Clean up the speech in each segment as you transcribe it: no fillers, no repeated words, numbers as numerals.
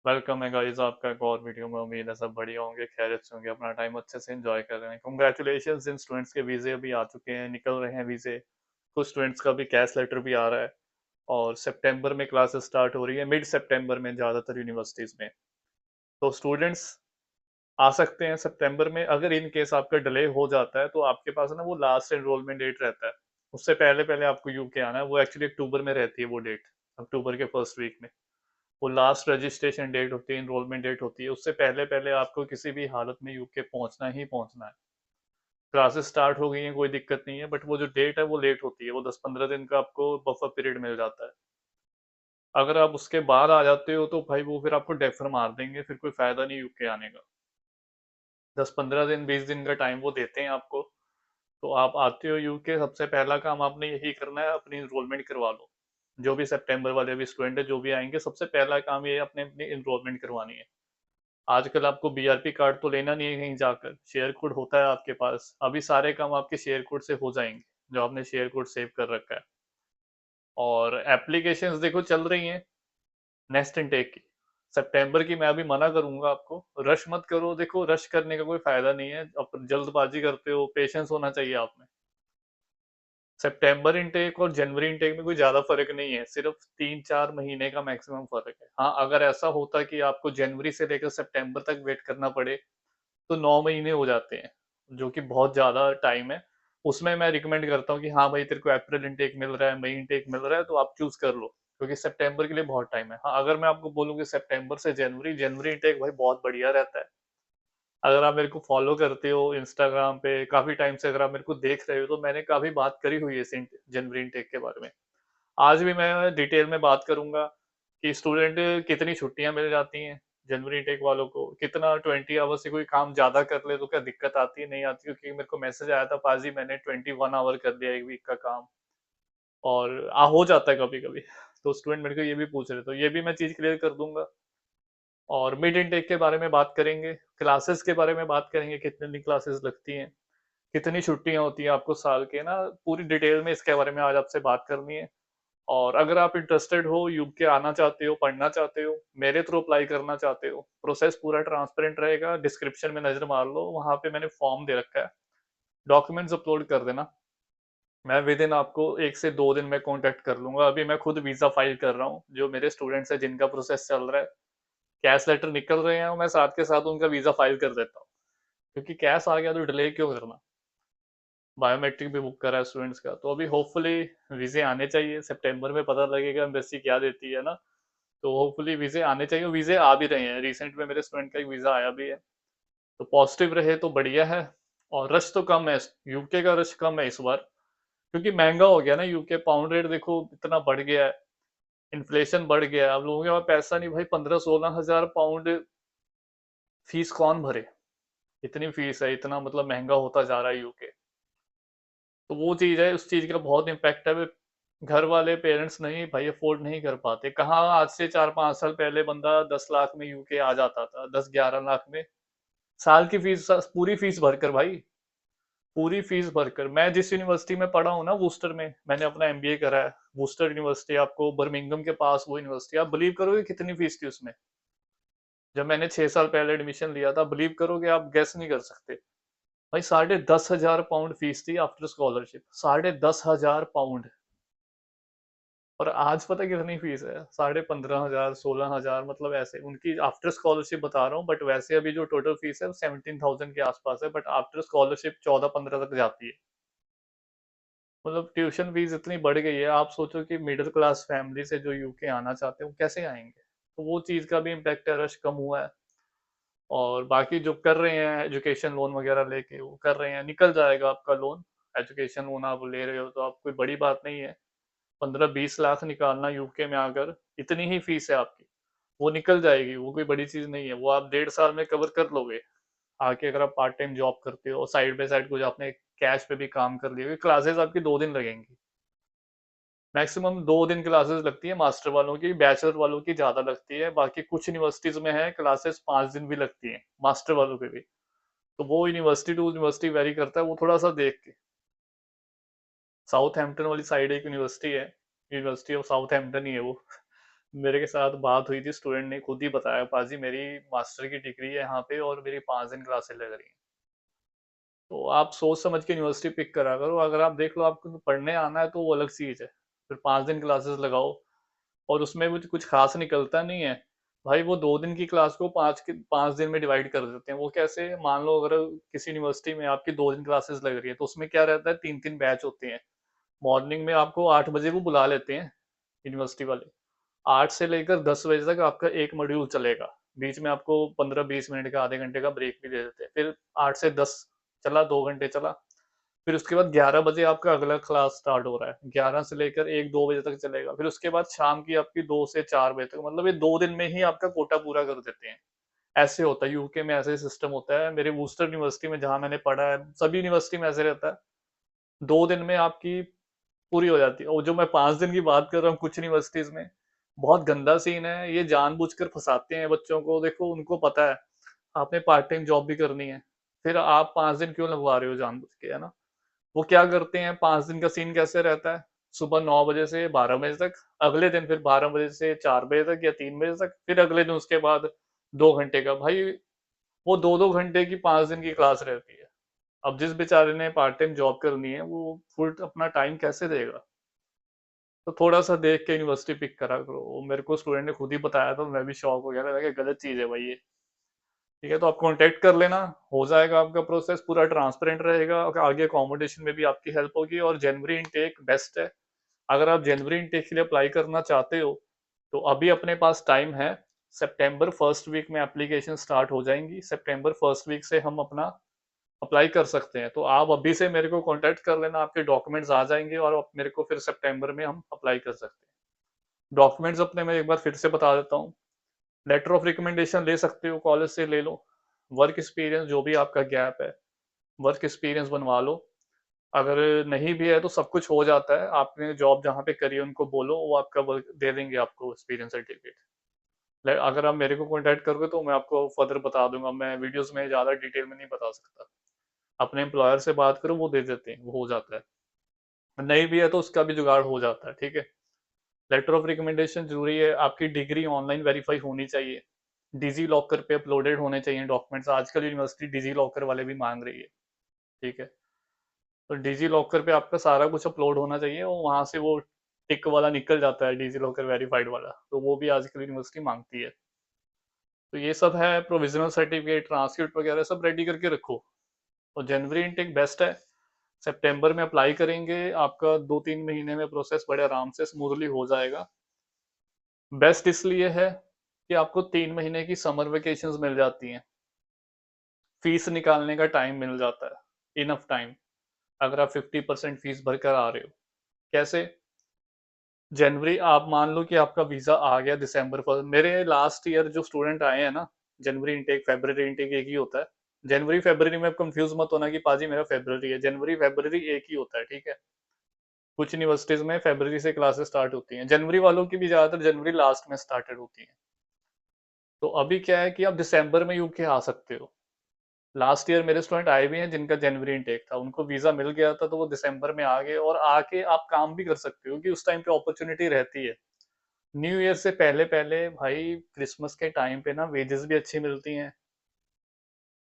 Welcome है guys आपका एक और वीडियो में। उम्मीद है सब बढ़िया होंगे, खैरियत से होंगे, अपना टाइम अच्छे से एंजॉय कर रहे हैं। कंग्रेचुलेशन, जिन स्टूडेंट्स के वीजे अभी आ चुके हैं, निकल रहे हैं वीजे। कुछ स्टूडेंट्स का भी कैश लेटर भी आ रहा है और सितंबर में क्लासेस स्टार्ट हो रही है, मिड सितंबर में ज़्यादातर यूनिवर्सिटीज़ में। तो स्टूडेंट्स आ सकते हैं सितंबर में। अगर इन केस आपका डिले हो जाता है तो आपके पास ना वो लास्ट एनरोलमेंट डेट रहता है, उससे पहले पहले आपको यूके आना है। वो एक्चुअली अक्टूबर में रहती है वो डेट, अक्टूबर के फर्स्ट वीक में। वो लास्ट रजिस्ट्रेशन डेट होती है, इनरोलमेंट डेट होती है। उससे पहले पहले आपको किसी भी हालत में यूके पहुंचना ही पहुंचना है। क्लासेस स्टार्ट हो गई हैं, कोई दिक्कत नहीं है, बट वो जो डेट है वो लेट होती है। वो 10-15 दिन का आपको बफर पीरियड मिल जाता है। अगर आप उसके बाद आ जाते हो तो भाई वो फिर आपको डेफर मार देंगे, फिर कोई फायदा नहीं यूके आने का। 10-15 दिन 20 दिन का टाइम वो देते हैं आपको। तो आप आते हो यूके, सबसे पहला काम आपने यही करना है, अपनी इनरोलमेंट करवा लो। जो भी सितंबर वाले भी स्टूडेंट है, जो भी आएंगे, सबसे पहला काम ये है, अपने अपनी इनरोलमेंट करवानी है। आजकल आपको बीआरपी कार्ड तो लेना नहीं है कहीं जाकर, शेयर कोड होता है आपके पास। अभी सारे काम आपके शेयर कोड से हो जाएंगे, जो आपने शेयर कोड सेव कर रखा है। और एप्लीकेशंस देखो चल रही हैं नेक्स्ट इनटेक की। सितंबर की मैं अभी मना करूंगा आपको, रश मत करो। देखो रश करने का कोई फायदा नहीं है, अब जल्दबाजी करते हो, पेशेंस होना चाहिए आप में। सितंबर इनटेक और जनवरी इनटेक में कोई ज्यादा फर्क नहीं है, सिर्फ 3-4 महीने का मैक्सिमम फर्क है। हाँ, अगर ऐसा होता कि आपको जनवरी से लेकर सितंबर तक वेट करना पड़े तो 9 महीने हो जाते हैं, जो कि बहुत ज्यादा टाइम है। उसमें मैं रिकमेंड करता हूँ कि हाँ भाई, तेरे को अप्रैल इनटेक मिल रहा है, मई इनटेक मिल रहा है, तो आप चूज कर लो, क्योंकि सितंबर के लिए बहुत टाइम है। हाँ, अगर मैं आपको बोलूँ कि सितंबर से जनवरी, जनवरी इनटेक भाई बहुत बढ़िया रहता है। अगर आप मेरे को फॉलो करते हो इंस्टाग्राम पे काफी टाइम से, अगर आप मेरे को देख रहे हो, तो मैंने काफी बात करी हुई है इस जनवरी इनटेक के बारे में। आज भी मैं डिटेल में बात करूंगा कि स्टूडेंट कितनी छुट्टियां मिल जाती हैं जनवरी टेक वालों को, कितना 20 आवर से कोई काम ज्यादा कर ले तो क्या दिक्कत आती है, नहीं आती। क्योंकि मेरे को मैसेज आया था, पाजी मैंने 21 आवर कर दिया एक वीक का काम, और हो जाता है कभी कभी। तो स्टूडेंट मेरे को ये भी पूछ रहे, तो ये भी मैं चीज क्लियर कर दूंगा। और मिड इनटेक के बारे में बात करेंगे, क्लासेस के बारे में बात करेंगे, कितनी दिन क्लासेस लगती हैं, कितनी छुट्टियां होती हैं आपको साल के ना, पूरी डिटेल में इसके बारे में आज आपसे बात करनी है। और अगर आप इंटरेस्टेड हो, यूके आना चाहते हो, पढ़ना चाहते हो, मेरे थ्रू अप्लाई करना चाहते हो, प्रोसेस पूरा ट्रांसपेरेंट रहेगा। डिस्क्रिप्शन में नजर मार लो, वहां पे मैंने फॉर्म दे रखा है, डॉक्यूमेंट्स अपलोड कर देना। मैं विद इन आपको 1 से 2 दिन में कांटेक्ट कर लूंगा। अभी मैं खुद वीजा फाइल कर रहा हूँ, जो मेरे स्टूडेंट्स हैं जिनका प्रोसेस चल रहा है, कैश लेटर निकल रहे हैं, मैं साथ के साथ उनका वीजा फाइल कर देता हूँ। क्योंकि कैश आ गया तो डिले क्यों करना। बायोमेट्रिक भी बुक करा है स्टूडेंट्स का, तो अभी होपफुली वीजे आने चाहिए। सितंबर में पता लगेगा एम्बेसी क्या देती है ना। तो होपफुली वीजे आने चाहिए, वीजे आ भी रहे हैं। रिसेंट में मेरे स्टूडेंट का एक वीजा आया भी है, तो पॉजिटिव रहे तो बढ़िया है। और रश तो कम है, यूके का रश कम है इस बार, क्योंकि महंगा हो गया ना यूके। पाउंड रेट देखो इतना बढ़ गया है, इन्फ्लेशन बढ़ गया है, अब लोगों के पास पैसा नहीं भाई। 15-16 हजार पाउंड फीस कौन भरे। इतनी फीस है, इतना मतलब महंगा होता जा रहा है यूके। तो वो चीज है, उस चीज का बहुत इम्पैक्ट है। घर वाले पेरेंट्स नहीं भाई अफोर्ड नहीं कर पाते। कहाँ आज से 4-5 साल पहले बंदा 10 लाख में यूके आ जाता था, 10-11 लाख में साल की फीस, पूरी फीस भरकर भाई, पूरी फीस भरकर। मैं जिस यूनिवर्सिटी में पढ़ा हूँ ना, वूस्टर में मैंने अपना एमबीए करा है। वूस्टर यूनिवर्सिटी आपको बर्मिंघम के पास, वो यूनिवर्सिटी, आप बिलीव करोगे कितनी फीस थी उसमें जब मैंने 6 साल पहले एडमिशन लिया था? बिलीव करोगे, आप गैस नहीं कर सकते भाई। 10,500 पाउंड फीस थी आफ्टर स्कॉलरशिप, 10,500 पाउंड। और आज पता कितनी फीस है? 15,500, 16,000, मतलब ऐसे उनकी आफ्टर स्कॉलरशिप बता रहा हूँ। बट वैसे अभी जो टोटल फीस है वो 17,000 के आसपास है, बट आफ्टर स्कॉलरशिप 14-15 तक जाती है। मतलब ट्यूशन फीस इतनी बढ़ गई है, आप सोचो कि मिडिल क्लास फैमिली से जो यूके आना चाहते हैं वो कैसे आएंगे। तो वो चीज का भी इम्पैक्ट है, रश कम हुआ है। और बाकी जो कर रहे हैं एजुकेशन लोन वगैरह लेके, वो कर रहे हैं, निकल जाएगा आपका लोन। एजुकेशन लोन आप ले रहे हो तो आप, कोई बड़ी बात नहीं है। 15-20 लाख निकालना यूके में आकर, इतनी ही फीस है आपकी, वो निकल जाएगी। वो कोई बड़ी चीज नहीं है, वो आप 1.5 साल में कवर कर लोगे। आके अगर आप पार्ट टाइम जॉब करते हो, साइड बाय साइड कुछ आपने कैश पे भी काम कर लिया, क्लासेस आपकी 2 दिन लगेंगी मैक्सिमम। 2 दिन क्लासेस लगती है मास्टर वालों की, बैचलर वालों की ज्यादा लगती है। बाकी कुछ यूनिवर्सिटीज में है क्लासेस 5 दिन भी लगती है मास्टर वालों पे भी। तो वो यूनिवर्सिटी टू यूनिवर्सिटी वेरी करता है, वो थोड़ा सा देख के। साउथ हैम्पटन वाली साइड एक यूनिवर्सिटी है, यूनिवर्सिटी ऑफ साउथ हैम्पटन ही है वो। मेरे के साथ बात हुई थी, स्टूडेंट ने खुद ही बताया, पाजी मेरी मास्टर की डिग्री है यहाँ पे और मेरी 5 दिन क्लासेस लग रही हैं। तो आप सोच समझ के यूनिवर्सिटी पिक करा करो। अगर आप देख लो आपको पढ़ने आना है तो वो अलग चीज़ है, फिर 5 दिन क्लासेस लगाओ और उसमें भी कुछ खास निकलता नहीं है। भाई वो 2 दिन की क्लास को 5 दिन में डिवाइड कर देते हैं। वो कैसे, मान लो अगर किसी यूनिवर्सिटी में आपकी 2 दिन क्लासेस लग रही है तो उसमें क्या रहता है, 3 3 बैच होते हैं। मॉर्निंग में आपको 8 बजे वो बुला लेते हैं यूनिवर्सिटी वाले, 8 से लेकर 10 बजे तक आपका एक मॉड्यूल चलेगा। बीच में आपको 15 20 मिनट का, आधे घंटे का ब्रेक भी दे देते हैं। फिर 8 से 10 चला, 2 घंटे चला। फिर उसके बाद 11 बजे आपका अगला क्लास स्टार्ट हो रहा है, 11 से लेकर 1 2 बजे तक चलेगा। फिर उसके बाद शाम की आपकी 2 से 4 बजे तक, मतलब ये 2 दिन में ही आपका कोटा पूरा कर देते हैं। ऐसे होता है यूके में, ऐसे सिस्टम होता है। मेरे वूस्टर यूनिवर्सिटी में जहां मैंने पढ़ा है, सभी यूनिवर्सिटी में ऐसे रहता है, 2 दिन में आपकी पूरी हो जाती है। और जो मैं 5 दिन की बात कर रहा हूँ, कुछ यूनिवर्सिटीज में बहुत गंदा सीन है, ये जानबूझकर फंसाते हैं बच्चों को। देखो उनको पता है आपने पार्ट टाइम जॉब भी करनी है, फिर आप 5 दिन क्यों लगवा रहे हो जानबूझ के, है ना। वो क्या करते हैं, 5 दिन का सीन कैसे रहता है, सुबह 9 बजे से 12 बजे तक, अगले दिन फिर 12 बजे से 4 बजे तक या 3 बजे तक, फिर अगले दिन उसके बाद 2 घंटे का। भाई वो 2 2 घंटे की 5 दिन की क्लास रहती है। अब जिस बेचारे ने पार्ट टाइम जॉब करनी है वो फुल अपना टाइम कैसे देगा। तो थोड़ा सा देख के यूनिवर्सिटी पिक करा करो। वो मेरे को स्टूडेंट ने खुद ही बताया था, मैं भी शॉक हो गया था, मैं कहा, गलत चीज है भाई ये। ठीक है, तो आप कांटेक्ट कर लेना, हो जाएगा आपका प्रोसेस पूरा ट्रांसपेरेंट रहेगा, और आगे अकोमोडेशन में भी आपकी हेल्प होगी। और जनवरी इनटेक बेस्ट है। अगर आप जनवरी इनटेक के लिए अप्लाई करना चाहते हो तो अभी अपने पास टाइम है। सितंबर फर्स्ट वीक में एप्लीकेशन स्टार्ट हो जाएंगी, सितंबर फर्स्ट वीक से हम अपना अप्लाई कर सकते हैं। तो आप अभी से मेरे को कांटेक्ट कर लेना, आपके डॉक्यूमेंट्स आ जाएंगे और मेरे को फिर सितंबर में हम अप्लाई कर सकते हैं। डॉक्यूमेंट्स अपने मैं एक बार फिर से बता देता हूँ। लेटर ऑफ रिकमेंडेशन ले सकते हो, कॉलेज से ले लो। वर्क एक्सपीरियंस जो भी आपका गैप है, वर्क एक्सपीरियंस बनवा लो। अगर नहीं भी है तो सब कुछ हो जाता है, आपने जॉब जहाँ पे करी है उनको बोलो, वो आपका वर्क दे देंगे आपको एक्सपीरियंस सर्टिफिकेट। अगर आप मेरे को कांटेक्ट करोगे तो मैं आपको फर्दर बता दूंगा, मैं वीडियोस में ज़्यादा डिटेल में नहीं बता सकता। अपने एम्प्लॉयर से बात करो, वो दे देते हैं, वो हो जाता है। नहीं भी है तो उसका भी जुगाड़ हो जाता है, ठीक है। लेटर ऑफ रिकमेंडेशन जरूरी है, आपकी डिग्री ऑनलाइन वेरीफाई होनी चाहिए, डिजी लॉकर पे अपलोडेड होने चाहिए डॉक्यूमेंट्स। आजकल यूनिवर्सिटी डिजी लॉकर वाले भी मांग रही है, ठीक है। तो डिजी लॉकर पे आपका सारा कुछ अपलोड होना चाहिए और वहां से वो टिक वाला निकल जाता है, डिजी लॉकर वेरीफाइड वाला, तो वो भी आजकल यूनिवर्सिटी मांगती है। तो ये सब है, प्रोविजनल सर्टिफिकेट, ट्रांसक्रिप्ट वगैरह सब रेडी करके रखो। और जनवरी इनटेक बेस्ट है। सितंबर में अप्लाई करेंगे, आपका 2 3 महीने में प्रोसेस बड़े आराम से स्मूथली हो जाएगा। बेस्ट इसलिए है कि आपको 3 महीने की समर वेकेशंस मिल जाती हैं, फीस निकालने का टाइम मिल जाता है, इनफ टाइम। अगर आप 50% फीस भरकर आ रहे हो, कैसे, जनवरी आप मान लो कि आपका वीजा आ गया दिसंबर पर। मेरे लास्ट ईयर जो स्टूडेंट आए हैं ना, जनवरी इनटेक फरवरी इनटेक एक ही होता है। जनवरी फरवरी में आप कंफ्यूज मत होना कि पाजी मेरा फरवरी है, जनवरी फरवरी एक ही होता है, ठीक है। कुछ यूनिवर्सिटीज में फरवरी से क्लासेस स्टार्ट होती हैं, जनवरी वालों की भी ज्यादातर जनवरी लास्ट में स्टार्टेड होती हैं। तो अभी क्या है कि आप दिसंबर में यूके आ सकते हो। लास्ट ईयर मेरे स्टूडेंट आए भी हैं जिनका जनवरी इनटेक था, उनको वीजा मिल गया था तो वो दिसंबर में आ गए, और आके आप काम भी कर सकते हो कि उस टाइम पे अपॉर्चुनिटी रहती है। न्यू ईयर से पहले पहले भाई, क्रिसमस के टाइम पे ना वेजेस भी अच्छी मिलती हैं।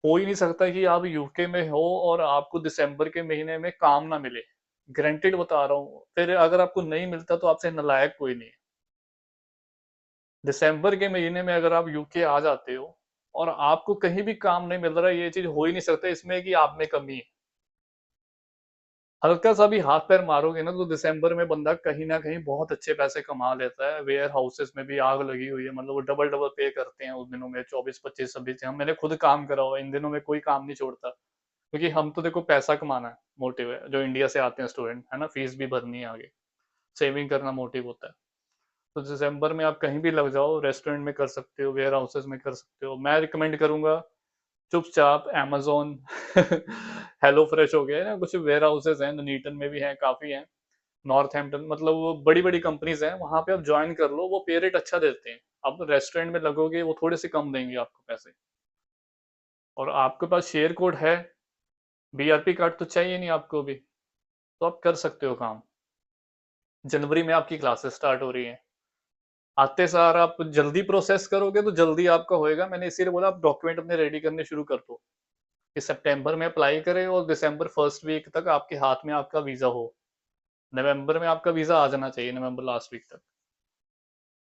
हो ही नहीं सकता कि आप यूके में हो और आपको दिसंबर के महीने में काम ना मिले। ग्रंटेड बता रहा हूँ, फिर अगर आपको नहीं मिलता तो आपसे नालायक कोई नहीं है। दिसंबर के महीने में अगर आप यूके आ जाते हो और आपको कहीं भी काम नहीं मिल रहा, ये चीज हो ही नहीं सकता इसमें कि आप में कमी है। हल्का सा भी हाथ पैर मारोगे ना तो दिसंबर में बंदा कहीं ना कहीं बहुत अच्छे पैसे कमा लेता है। वेयर हाउसेस में भी आग लगी हुई है, मतलब वो डबल डबल पे करते हैं उस दिनों में, 24 25 26। हम, मैंने खुद काम करा हुआ है, इन दिनों में कोई काम नहीं छोड़ता, क्योंकि हम तो देखो पैसा कमाना है मोटिव है, जो इंडिया से आते हैं स्टूडेंट, है ना, फीस भी भरनी है आगे, सेविंग करना मोटिव होता है। तो दिसंबर में आप कहीं भी लग जाओ, रेस्टोरेंट में कर सकते हो, वेयर हाउसेस में कर सकते हो। मैं रिकमेंड करूंगा चुपचाप amazon हेलो फ्रेश हो गया ना, कुछ वेयर हाउसेज हैं, नीटन में भी हैं, काफी हैं, नॉर्थ हैम्पटन, मतलब वो बड़ी बड़ी कंपनीज हैं, वहां पे आप ज्वाइन कर लो, वो पे रेट अच्छा देते हैं। आप रेस्टोरेंट में लगोगे वो थोड़े से कम देंगे आपको पैसे। और आपके पास शेयर कोड है, बीआरपी कार्ड तो चाहिए नहीं आपको भी, तो आप कर सकते हो काम। जनवरी में आपकी क्लासेस स्टार्ट हो रही हैं, आते सार आप जल्दी प्रोसेस करोगे तो जल्दी आपका होएगा। मैंने इसीलिए बोला आप डॉक्यूमेंट अपने रेडी करने शुरू कर दो कि सितंबर में अप्लाई करें और दिसंबर फर्स्ट वीक तक आपके हाथ में आपका वीजा हो। नवंबर में आपका वीजा आ जाना चाहिए, नवंबर लास्ट वीक तक।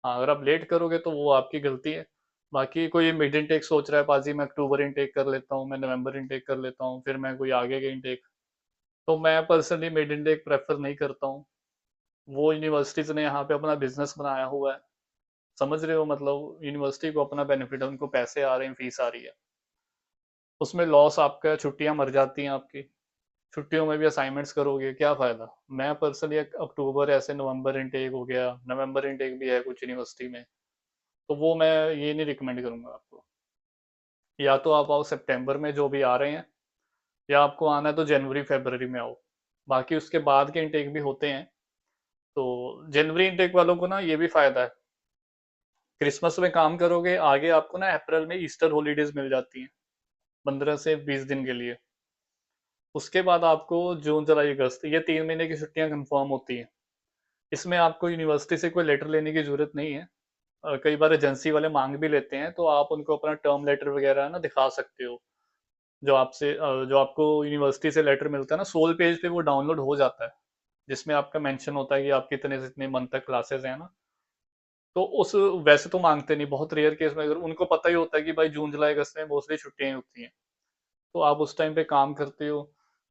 हाँ, अगर आप लेट करोगे तो वो आपकी गलती है। बाकी कोई मिड इनटेक सोच रहा है पाजी मैं अक्टूबर इनटेक कर लेता हूँ, मैं नवंबर इनटेक कर लेता हूँ, फिर मैं कोई आगे के इनटेक, तो मैं पर्सनली मिड इनटेक प्रेफर नहीं करता हूँ। वो यूनिवर्सिटीज ने यहाँ पे अपना बिजनेस बनाया हुआ है, समझ रहे हो, मतलब यूनिवर्सिटी को अपना बेनिफिट है, उनको पैसे आ रहे हैं, फीस आ रही है, उसमें लॉस आपका है, छुट्टियां मर जाती हैं आपकी, छुट्टियों में भी असाइनमेंट्स करोगे क्या फायदा। मैं पर्सनली अक्टूबर ऐसे नवंबर इनटेक हो गया, नवंबर इनटेक भी है कुछ यूनिवर्सिटी में, तो वो मैं ये नहीं रिकमेंड करूंगा आपको। या तो आप आओ सितंबर में जो भी आ रहे हैं, या आपको आना है तो जनवरी फरवरी में आओ। बाकी उसके बाद के इनटेक भी होते हैं। तो जनवरी इनटेक वालों को ना ये भी फायदा है, क्रिसमस में काम करोगे, आगे आपको ना अप्रैल में ईस्टर हॉलीडेज मिल जाती हैं 15 से 20 दिन के लिए। उसके बाद आपको जून जुलाई अगस्त ये 3 महीने की छुट्टियां कंफर्म होती हैं। इसमें आपको यूनिवर्सिटी से कोई लेटर लेने की जरूरत नहीं है। कई बार एजेंसी वाले मांग भी लेते हैं, तो आप उनको अपना टर्म लेटर वगैरह ना दिखा सकते हो। जो आपको यूनिवर्सिटी से लेटर मिलता है ना, सोल पेज पे वो डाउनलोड हो जाता है, जिसमें आपका मेंशन होता है कि आप कितने से कितने मंथ तक क्लासेस हैं ना। तो उस वैसे तो मांगते नहीं, बहुत रेयर केस में, अगर उनको पता ही होता है कि भाई जून जुलाई अगस्त में मोस्टली छुट्टियां ही होती हैं, तो आप उस टाइम पे काम करते हो,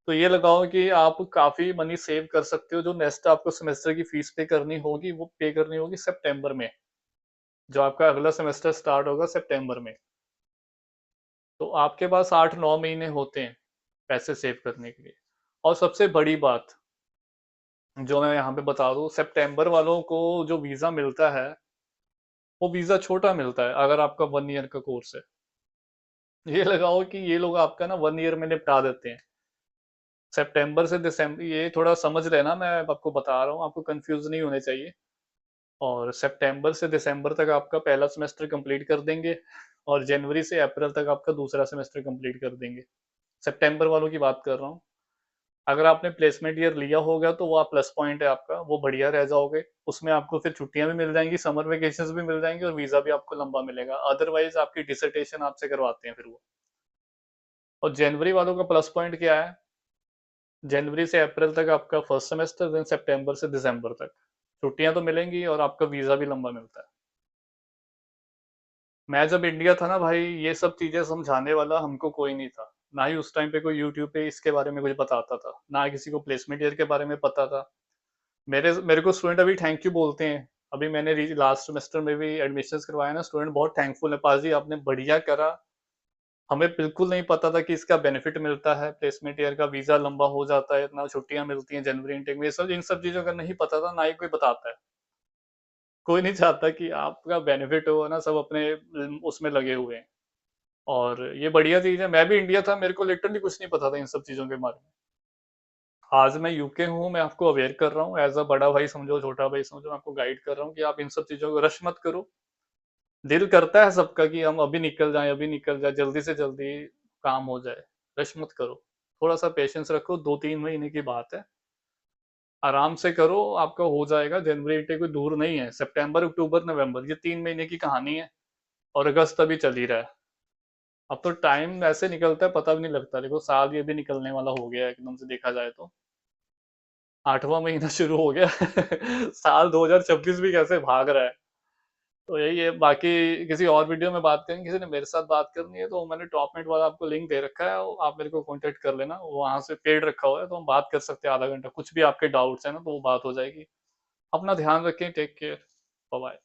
तो ये लगाओ कि आप काफी मनी सेव कर सकते हो। जो नेक्स्ट आपको सेमेस्टर की फीस पे करनी होगी वो पे करनी होगी सितंबर में, जो आपका अगला सेमेस्टर स्टार्ट होगा सितंबर में। तो आपके पास 8-9 महीने होते हैं पैसे सेव करने के लिए। और सबसे बड़ी बात जो मैं यहाँ पे बता दूं, सितंबर वालों को जो वीजा मिलता है, वो वीजा छोटा मिलता है अगर आपका 1 ईयर का कोर्स है। ये लगाओ कि ये लोग आपका ना 1 ईयर में निपटा देते हैं। सितंबर से दिसंबर, ये थोड़ा समझ लेना, मैं आपको बता रहा हूँ, आपको कंफ्यूज नहीं होने चाहिए। और सितंबर से दिसंबर तक आपका पहला सेमेस्टर कंप्लीट कर देंगे, और जनवरी से अप्रैल तक आपका दूसरा सेमेस्टर कंप्लीट कर देंगे। सितंबर वालों की बात कर रहा हूँ। अगर आपने प्लेसमेंट ईयर लिया होगा तो वो आप प्लस पॉइंट है आपका, वो बढ़िया रह जाओगे, उसमें आपको फिर छुट्टियां भी मिल जाएंगी, समर वेकेशन भी मिल जाएंगे, और वीजा भी आपको लंबा मिलेगा। अदरवाइज आपकी डिसर्टेशन आपसे करवाते हैं फिर वो। और जनवरी वालों का प्लस पॉइंट क्या है, जनवरी से अप्रैल तक आपका फर्स्ट सेमेस्टर, देन सितंबर से दिसंबर तक छुट्टियां तो मिलेंगी और आपका वीजा भी लंबा मिलता है। मैं जब इंडिया था ना भाई, ये सब चीजें समझाने वाला हमको कोई नहीं था, ना ही उस टाइम पे कोई यूट्यूब पे इसके बारे में कुछ बताता था, ना किसी को प्लेसमेंट ईयर के बारे में पता था। मेरे मेरे को स्टूडेंट अभी थैंक यू बोलते हैं। अभी मैंने लास्ट सेमेस्टर में भी एडमिशन्स करवाया ना, स्टूडेंट बहुत थैंकफुल है, पाजी आपने बढ़िया करा, हमें बिल्कुल नहीं पता था कि इसका बेनिफिट मिलता है, प्लेसमेंट ईयर का वीजा लंबा हो जाता है, इतना छुट्टियां मिलती हैं जनवरी इनटेक में, ये सब इन सब चीजों का नहीं पता था, ना ही कोई बताता है। कोई नहीं चाहता कि आपका बेनिफिट हो ना, सब अपने उसमें लगे हुए हैं। और ये बढ़िया चीज है, मैं भी इंडिया था, मेरे को लिटरली कुछ नहीं पता था इन सब चीजों के बारे में। आज मैं यूके हूँ, मैं आपको अवेयर कर रहा हूँ, एज अ बड़ा भाई समझो, छोटा भाई समझो, मैं आपको गाइड कर रहा हूँ कि आप इन सब चीजों को रश मत करो। दिल करता है सबका कि हम अभी निकल जाएं, अभी निकल जाए, जल्दी से जल्दी काम हो जाए। रश मत करो, थोड़ा सा पेशेंस रखो, 2-3 महीने की बात है, आराम से करो, आपका हो जाएगा। जनवरी इंटेक कोई दूर नहीं है, सितंबर अक्टूबर नवंबर ये 3 महीने की कहानी है, और अगस्त अभी चल ही रहा है। अब तो टाइम ऐसे निकलता है पता भी नहीं लगता, देखो साल ये भी निकलने वाला हो गया है एकदम से देखा जाए तो, 8वां महीना शुरू हो गया साल 2026 भी कैसे भाग रहा है। तो यही है, बाकी किसी और वीडियो में बात करेंगे, किसी ने मेरे साथ बात करनी है तो मैंने टॉपमेट वाला आपको लिंक दे रखा है, आप मेरे को कांटेक्ट कर लेना, वहां से पेड रखा हुआ है, तो हम बात कर सकते हैं आधा घंटा, कुछ भी आपके डाउट्स है ना तो वो बात हो जाएगी। अपना ध्यान रखें, टेक केयर, बाय बाय।